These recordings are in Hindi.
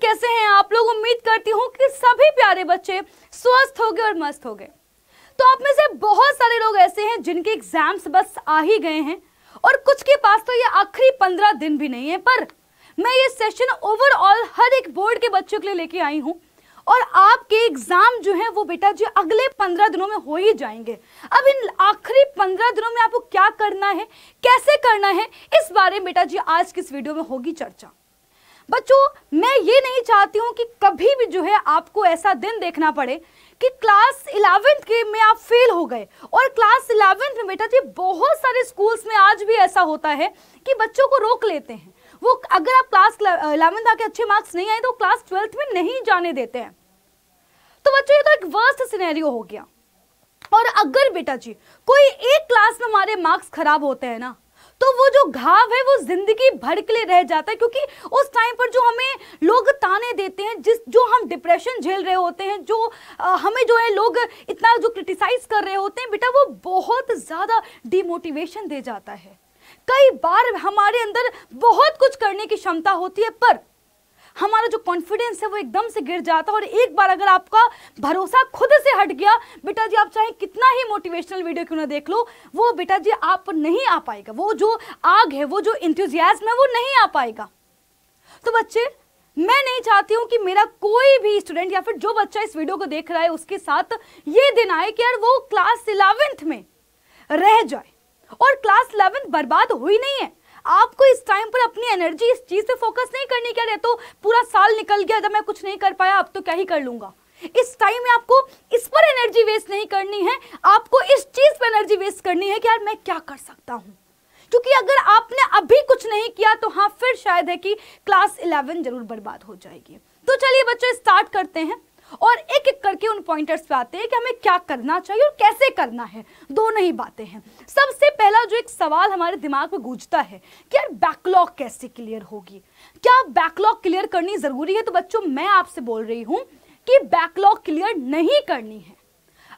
कैसे हैं आप लोग? उम्मीद करती हूँ कि सभी प्यारे बच्चे स्वस्थ हो गए और मस्त हो गए। तो आप में से बहुत सारे लोग ऐसे हैं जिनके एग्जाम्स बस आ ही गए हैं और कुछ के पास तो ये आखिरी 15 दिन भी नहीं है। पर मैं ये सेशन ओवरऑल हर एक बोर्ड के बच्चों के लिए लेके आई हूँ और आपके एग्जाम जो है वो बेटा जी अगले 15 दिनों में हो ही जाएंगे। अब इन आखिरी 15 दिनों में आपको क्या करना है, कैसे करना है, इस बारे में बेटा जी आज की इस वीडियो में होगी चर्चा। बच्चों, मैं ये नहीं चाहती हूं कि कभी भी जो है आपको ऐसा दिन देखना पड़े कि क्लास 11th के में आप फेल हो गए। और क्लास 11th में बेटा जी बहुत सारे स्कूल्स में आज भी ऐसा होता है कि बच्चों को रोक लेते हैं। वो अगर आप क्लास 11th आके अच्छे मार्क्स नहीं आए तो क्लास 12th में नहीं जाने देते हैं। तो बच्चों ये तो एक वर्स्ट सिनेरियो हो गया। और अगर बेटा जी कोई एक क्लास में हमारे मार्क्स खराब होते हैं ना, तो वो जो घाव है वो जिंदगी भर के लिए रह जाता है। क्योंकि उस टाइम पर जो हमें लोग ताने देते हैं, जो हम डिप्रेशन झेल रहे होते हैं, जो हमें जो है लोग इतना जो क्रिटिसाइज कर रहे होते हैं बेटा, वो बहुत ज्यादा डिमोटिवेशन दे जाता है। कई बार हमारे अंदर बहुत कुछ करने की क्षमता होती है पर हमारा जो कॉन्फिडेंस है वो एकदम से गिर जाता है। और एक बार अगर आपका भरोसा खुद से हट गया बेटा जी, आप चाहे कितना ही मोटिवेशनल वीडियो क्यों ना देख लो, वो बेटा जी आप नहीं आ पाएगा। वो जो आग है, वो जो इंथुजियाज्म है, वो नहीं आ पाएगा। तो बच्चे, मैं नहीं चाहती हूं कि मेरा कोई भी स्टूडेंट या फिर जो बच्चा इस वीडियो को देख रहा है उसके साथ ये दिन आए कि यार वो क्लास 11th में रह जाए। और क्लास 11th बर्बाद हुई नहीं है। आपको इस टाइम पर अपनी एनर्जी इस चीज पे फोकस नहीं करनी कि अरे तो पूरा साल निकल गया, जब मैं कुछ नहीं कर पाया अब तो क्या ही कर लूंगा। इस टाइम में आपको इस पर एनर्जी वेस्ट नहीं करनी है, आपको इस चीज पर एनर्जी वेस्ट करनी है कि यार मैं क्या कर सकता हूं। क्योंकि अगर आपने अभी कुछ नहीं किया तो हाँ, फिर शायद है कि क्लास 11 जरूर बर्बाद हो जाएगी। तो चलिए बच्चों स्टार्ट करते हैं और एक एक करके उन पॉइंटर्स पे आते हैं कि हमें क्या करना चाहिए और कैसे करना है। दोनों ही बातें हैं। सबसे पहला जो एक सवाल हमारे दिमाग में गूंजता है कि यार बैकलॉग कैसे क्लियर होगी, क्या बैकलॉग क्लियर करनी जरूरी है? तो बच्चों मैं आपसे बोल रही हूं कि बैकलॉग क्लियर नहीं करनी है।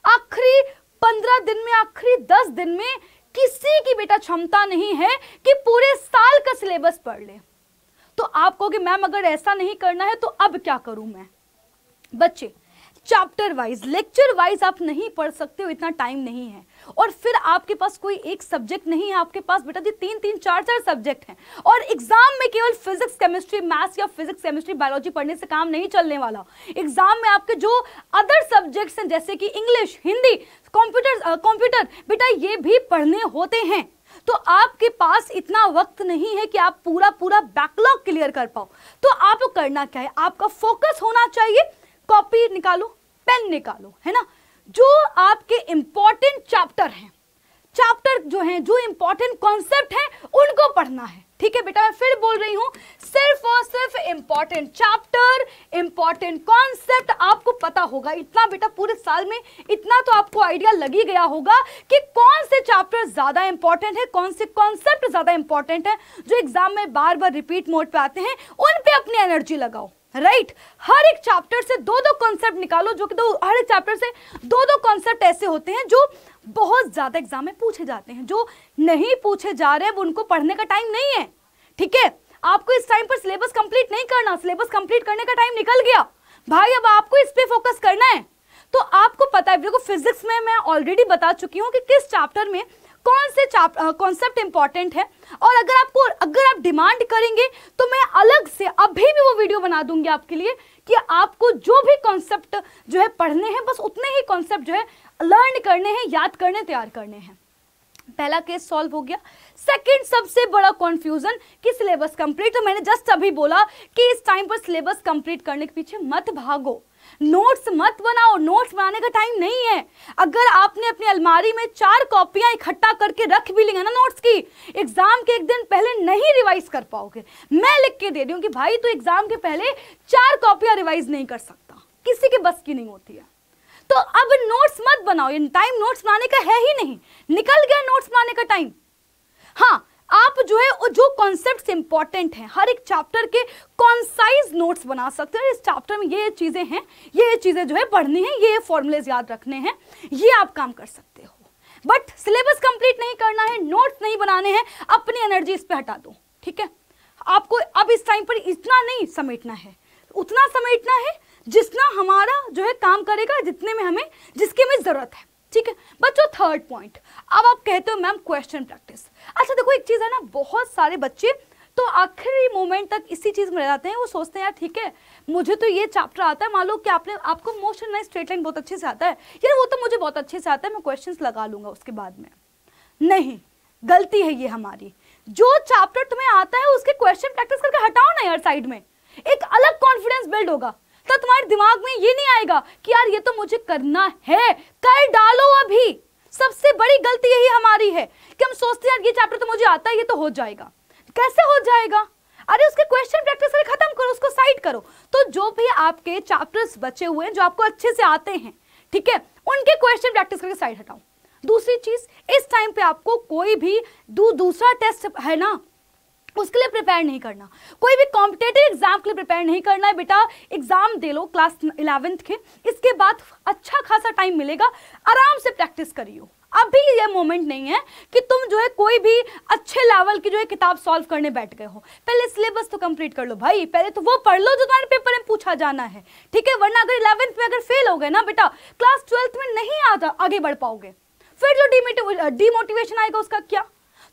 आखिरी 15 दिन में, आखिरी 10 दिन में किसी की बेटा क्षमता नहीं है कि पूरे साल का सिलेबस पढ़ ले। तो आप कहोगे मैम अगर ऐसा नहीं करना है तो अब क्या करूं मैं? बच्चे, चैप्टर वाइज, लेक्चर वाइज आप नहीं पढ़ सकते हो, इतना टाइम नहीं है। और फिर आपके पास कोई एक सब्जेक्ट नहीं है, आपके पास बेटा जी 3-3, 4-4 सब्जेक्ट हैं। और एग्जाम में केवल फिजिक्स, केमिस्ट्री, मैथ्स या फिजिक्स, केमिस्ट्री, बायोलॉजी पढ़ने से काम नहीं चलने वाला। एग्जाम में आपके जो अदर सब्जेक्ट्स हैं जैसे कि इंग्लिश, हिंदी, कंप्यूटर बेटा ये भी पढ़ने होते हैं। तो आपके पास इतना वक्त नहीं है कि आप पूरा बैकलॉग क्लियर कर पाओ। तो आपको करना क्या है? आपका फोकस होना चाहिए, कॉपी निकालो, पेन निकालो, है ना। जो आपके इंपॉर्टेंट चैप्टर हैं, चैप्टर जो हैं, जो इंपॉर्टेंट कॉन्सेप्ट हैं, उनको पढ़ना है। ठीक है बेटा, मैं फिर बोल रही हूं, सिर्फ और सिर्फ इंपॉर्टेंट चैप्टर, इंपॉर्टेंट कॉन्सेप्ट आपको पता होगा। इतना बेटा पूरे साल में इतना तो आपको आइडिया लग ही गया होगा कि कौन से चैप्टर ज्यादा इंपॉर्टेंट है, कौन से कॉन्सेप्ट ज्यादा इंपॉर्टेंट है, जो एग्जाम में बार बार रिपीट मोड पे आते हैं, उन पे अपनी एनर्जी लगाओ। राइट, हर एक चैप्टर से 2-2 कॉन्सेप्ट निकालो, जो कि हर एक चैप्टर से 2-2 कॉन्सेप्ट ऐसे होते हैं जो बहुत ज्यादा एग्जाम में पूछे जाते हैं। जो नहीं पूछे जा रहे हैं उनको पढ़ने का टाइम नहीं है। ठीक है, आपको इस टाइम पर सिलेबस कंप्लीट नहीं करना, सिलेबस कंप्लीट करने का टाइम निकल गया भाई, अब आपको इस पे फोकस करना है। तो आपको पता है, देखो फिजिक्स में मैं ऑलरेडी बता चुकी हूँ कि किस चैप्टर में कौन से कॉन्सेप्ट इंपॉर्टेंट है। और अगर आप डिमांड करेंगे तो मैं अलग से अभी भी वो वीडियो बना दूंगी आपके लिए कि आपको जो भी कॉन्सेप्ट जो है पढ़ने हैं, बस उतने ही कॉन्सेप्ट जो है लर्न करने हैं, याद करने, तैयार करने हैं। पहला केस सॉल्व हो गया। सेकंड सबसे बड़ा कंफ्यूजन कि सिलेबस कंप्लीट, तो मैंने जस्ट अभी बोला कि इस टाइम पर सिलेबस कंप्लीट करने के पीछे मत भागो, नोट्स मत बनाओ, नोट्स बनाने का टाइम नहीं है। अगर आपने अपनी अलमारी में 4 कॉपियां इकट्ठा करके रख भी ली है ना नोट्स की, एग्जाम के एक दिन पहले नहीं रिवाइज कर पाओगे। मैं लिख के दे रही हूं कि भाई तू एग्जाम के पहले 4 कॉपियां रिवाइज नहीं कर सकता, किसी के बस की नहीं होती है। तो अब नोट्स मत बनाओ, ये टाइम नोट्स बनाने का है ही नहीं, निकल गया नोट्स बनाने का टाइम। हाँ, आप जो है जो कॉन्सेप्ट्स इंपॉर्टेंट हैं, हर एक चैप्टर के कॉन्साइज नोट्स बना सकते हैं। इस चैप्टर में ये चीजें हैं, ये चीजें जो है पढ़नी है, ये फॉर्मूलेज याद रखने हैं, ये आप काम कर सकते हो। बट सिलेबस कंप्लीट नहीं करना है, नोट्स नहीं बनाने हैं, अपनी एनर्जी इस पे हटा दो। ठीक है, आपको अब इस टाइम पर इतना नहीं समेटना है, उतना समेटना है जितना हमारा जो है काम करेगा, जितने में हमें, जिसकी हमें जरूरत है। ठीक है बच्चों, थर्ड पॉइंट, अब आप कहते हो मैम क्वेश्चन प्रैक्टिस। अच्छा देखो एक चीज है ना, बहुत सारे बच्चे तो आखिरी मोमेंट तक इसी चीज में रह जाते हैं। वो सोचते हैं यार ठीक है मुझे तो ये चैप्टर आता है, मान लो कि आपको मोशन लाइन स्ट्रेट लाइन बहुत अच्छे से आता है, यार वो तो मुझे बहुत अच्छे से आता है, मैं क्वेश्चंस लगा लूंगा उसके बाद में। नहीं, गलती है ये हमारी। जो चैप्टर तुम्हें आता है उसके क्वेश्चन प्रैक्टिस करके हटाओ ना यार साइड में, एक अलग कॉन्फिडेंस बिल्ड होगा। तो तुम्हारे दिमाग में ये नहीं आएगा कि यार ये तो मुझे करना है, कर डालो अभी। सबसे बड़ी गलती यही हमारी है कि हम सोचते हैं यार ये चैप्टर तो मुझे आता है, ये तो हो जाएगा। कैसे हो जाएगा? अरे उसके क्वेश्चन प्रैक्टिस करके खत्म करो, उसको साइड करो। तो जो भी आपके चैप्टर्स बचे हुए हैं जो आपको अच्छे से आते हैं, ठीक है, उनके क्वेश्चन प्रैक्टिस करके साइड हटाओ। दूसरी चीज, इस टाइम पे आपको कोई भी दूसरा टेस्ट है ना उसके लिए प्रिपेयर नहीं करना, कोई भी कॉम्पिटेटिव एग्जाम के लिए प्रिपेयर नहीं करना है बेटा। एग्जाम दे लो क्लास 11th के, इसके बाद अच्छा खासा टाइम मिलेगा, आराम से प्रैक्टिस करियो। अभी ये मोमेंट नहीं है कि तुम जो है कोई भी अच्छे लेवल की जो है किताब सॉल्व करने बैठ गए हो। पहले सिलेबस तो कंप्लीट कर लो भाई, पहले तो वो पढ़ लो जो तुम्हारे पेपर में पूछा जाना है, ठीक है। वरना अगर 11th में अगर फेल हो गए ना बेटा, क्लास 12th में नहीं आगे बढ़ पाओगे, फिर जो डिमोटिवेशन आएगा उसका क्या।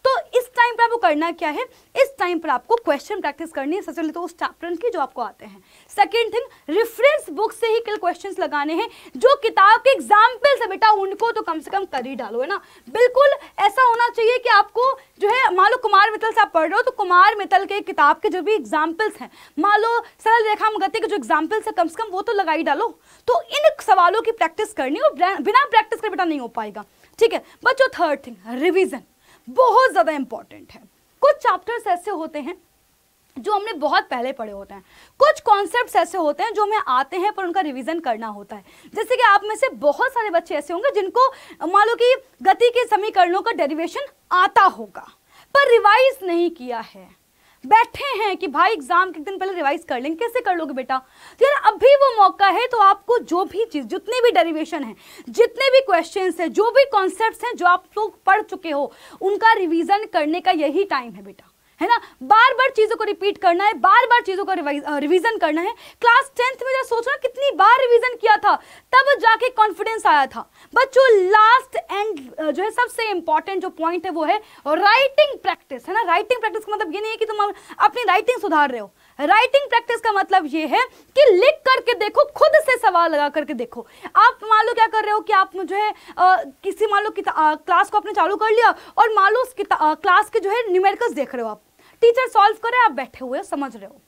तो इस टाइम पर आपको करना क्या है, इस टाइम पर आपको क्वेश्चन प्रैक्टिस करनी है, सबसे पहले तो उस चैप्टर की जो आपको आते हैं। सेकंड थिंग, रेफरेंस बुक से ही क्वेश्चंस लगाने हैं, जो किताब के एग्जाम्पल्स है बेटा उनको तो कम से कम कर ही डालो, है ना। बिल्कुल ऐसा होना चाहिए कि आपको जो है, मान लो कुमार मित्तल से आप पढ़ रहे हो तो कुमार मित्तल के किताब के जो भी एग्जाम्पल्स हैं, मान लो सरल रेखा गति के जो एग्जाम्पल्स है कम से कम वो तो लगा ही डालो। तो इन सवालों की प्रैक्टिस करनी, और बिना प्रैक्टिस के बेटा नहीं हो पाएगा, ठीक है बच्चों। थर्ड थिंग, रिवीजन बहुत ज्यादा इंपॉर्टेंट है। कुछ चैप्टर्स ऐसे होते हैं जो हमने बहुत पहले पढ़े होते हैं, कुछ कॉन्सेप्ट्स ऐसे होते हैं जो हमें आते हैं पर उनका रिवीजन करना होता है। जैसे कि आप में से बहुत सारे बच्चे ऐसे होंगे जिनको मान लो कि गति के समीकरणों का डेरिवेशन आता होगा पर रिवाइज नहीं किया है, बैठे हैं कि भाई एग्जाम के दिन पहले रिवाइज कर लेंगे। कैसे कर लोगे बेटा? तो यार अभी वो मौका है, तो आपको जो भी चीज, जितने भी डेरिवेशन है, जितने भी क्वेश्चंस हैं, जो भी कॉन्सेप्ट्स हैं जो आप लोग पढ़ चुके हो, उनका रिवीजन करने का यही टाइम है बेटा, है ना। बार बार चीजों को रिपीट करना है, बार बार चीजों का रिवीजन करना है। क्लास 10th में जब सोचना कितनी बार रिवीजन किया था, तब जाके कॉन्फिडेंस आया था। बच्चों लास्ट एंड जो है सबसे इंपॉर्टेंट जो पॉइंट है वो है राइटिंग प्रैक्टिस, है ना। राइटिंग प्रैक्टिस का मतलब ये नहीं है कि तुम अपनी राइटिंग सुधार रहे हो। राइटिंग प्रैक्टिस का मतलब ये है कि लिख करके देखो, खुद से सवाल लगा करके देखो। आप मान लो क्या कर रहे हो कि आप जो है किसी मान लो क्लास को आपने चालू कर लिया और मान लो क्लास के जो है न्यूमेरिकल्स देख रहे हो, आप टीचर सॉल्व करे, आप बैठे हुए समझ रहे हो।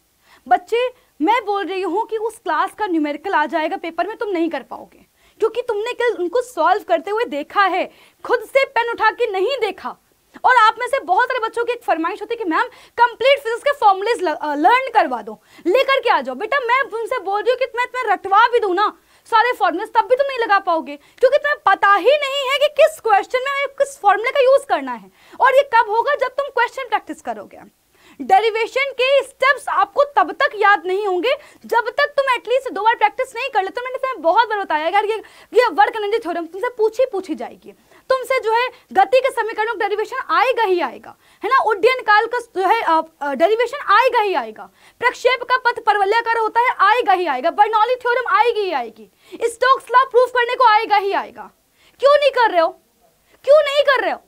बच्चे मैं बोल रही हूं कि उस क्लास का न्यूमेरिकल आ जाएगा पेपर में, तुम नहीं कर पाओगे क्योंकि तुमने कल उनको सॉल्व करते हुए देखा है, खुद से पेन उठा के नहीं देखा। और आप में से बहुत सारे बच्चों की एक फरमाइश होती है कि मैम कंप्लीट फिजिक्स के फॉर्मूलेज लर्न करवा दो, लेकर के आ जाओ। बेटा मैं तुमसे बोल रही हूँ कि मैं तुम्हें रटवा भी दूं ना सारे फॉर्मूले, तब भी तुम नहीं लगा पाओगे क्योंकि तुम्हें पता ही नहीं है कि किस क्वेश्चन में किस फॉर्मूले का यूज करना है। और ये कब होगा? जब तुम क्वेश्चन प्रैक्टिस करोगे। डेरिवेशन के स्टेप्स आपको तब तक याद नहीं होंगे जब तक तुम एटलीस्ट 2 बार प्रैक्टिस नहीं कर लेते। मैंने तुम्हें बहुत बार बताया यार, ये वर्क एनर्जी थ्योरम तुमसे पूछी जाएगी, तुमसे जो है गति के समीकरणों का डेरिवेशन आएगा ही आएगा, है ना। उड्डयन काल का जो है डेरिवेशन आएगा ही आएगा, प्रक्षेप का पथ परवलयाकार होता है आएगा ही आएगा, बर्नौली थ्योरम आएगी ही आएगी, स्टोक्स लॉ प्रूफ करने को आएगा ही आएगा। क्यों नहीं कर रहे हो? क्यों नहीं कर रहे हो?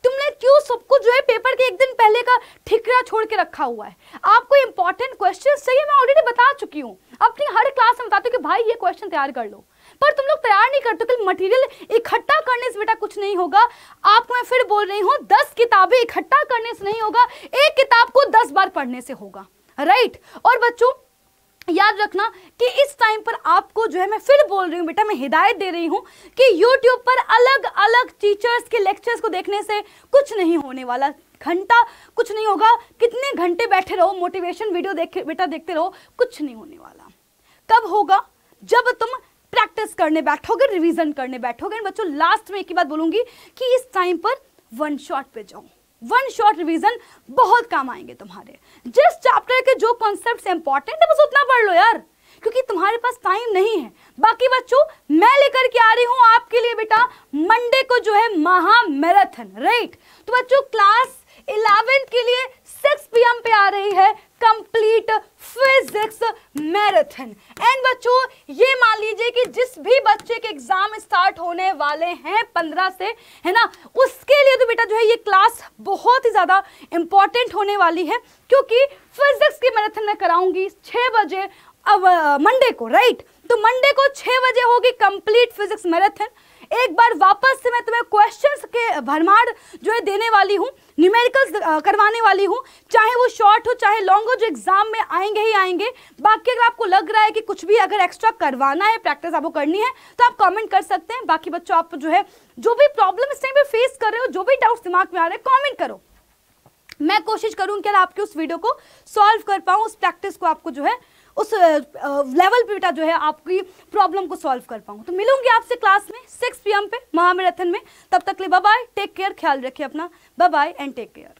तुमने क्यों सबको जो है पेपर के एक दिन पहले का ठिकरा छोड़ के रखा हुआ है? आपको इंपॉर्टेंट क्वेश्चंस चाहिए, मैं ऑलरेडी बता चुकी हूँ, अपनी हर क्लास में बताती हूँ कि भाई ये क्वेश्चन तैयार कर लो, पर तुम लोग तैयार नहीं करते। कल मटेरियल इकट्ठा करने से बेटा कुछ नहीं होगा। आपको मैं फिर बोल रही हूँ 10 किताबें इकट्ठा करने से नहीं होगा, एक किताब को 10 बार पढ़ने से होगा, राइट। और बच्चों याद रखना कि इस टाइम पर आपको जो है, मैं फिर बोल रही हूँ बेटा, मैं हिदायत दे रही हूँ कि YouTube पर अलग अलग टीचर्स के लेक्चर्स को देखने से कुछ नहीं होने वाला। घंटा कुछ नहीं होगा, कितने घंटे बैठे रहो मोटिवेशन वीडियो बेटा देखते रहो, कुछ नहीं होने वाला। कब होगा? जब तुम प्रैक्टिस करने बैठोगे, रिवीजन करने बैठोगे। बच्चों लास्ट में एक ही बात बोलूंगी कि इस टाइम पर 1 शॉट पे जाओ, 1 शॉट रिवीजन बहुत काम आएंगे तुम्हारे। जिस चैप्टर के जो कॉन्सेप्ट्स इंपॉर्टेंट है बस उतना पढ़ लो यार, क्योंकि तुम्हारे पास टाइम नहीं है। बाकी बच्चों मैं लेकर के आ रही हूं आपके लिए बेटा मंडे को जो है महा मैराथन, राइट। तो बच्चों क्लास 11th के लिए 6 PM पे आ रही है कंप्लीट फिजिक्स मैराथन। महामैराथन। एंड बच्चों ये मान लीजिए कि जिस भी बच्चे के एग्जाम स्टार्ट होने वाले हैं 15 से, है ना, उसके लिए तो बेटा जो है ये क्लास बहुत ही ज्यादा इंपॉर्टेंट होने वाली है, क्योंकि फिजिक्स की मैराथन मैं कराऊंगी 6 बजे अब मंडे को, राइट। तो मंडे को 6 बजे होगी कंप्लीट फिजिक्स मैराथन। एक बार वापस से मैं तुम्हें क्वेश्चंस के भरमार जो है देने वाली हूँ, न्यूमेरिकल्स करवाने वाली हूँ, चाहे वो शॉर्ट हो चाहे लॉन्ग हो, जो एग्जाम में आएंगे ही आएंगे। बाकी अगर आपको लग रहा है कि कुछ भी अगर एक्स्ट्रा करवाना है, प्रैक्टिस आपको करनी है, तो आप कमेंट कर सकते हैं। बाकी बच्चों आप जो है जो भी प्रॉब्लम इस टाइम पे फेस कर रहे हो, जो भी डाउट्स दिमाग में आ रहे हैं, कमेंट करो। मैं कोशिश करूँ कि आपके उस वीडियो को सॉल्व कर पाऊँ, उस प्रैक्टिस को आपको जो है उस लेवल पे बेटा जो है आपकी प्रॉब्लम को सॉल्व कर पाऊँ। तो मिलूंगी आपसे क्लास में 6 PM पे महामैराथन में। तब तक ले बाय बाय, टेक केयर, ख्याल रखिए अपना, bye bye and take care.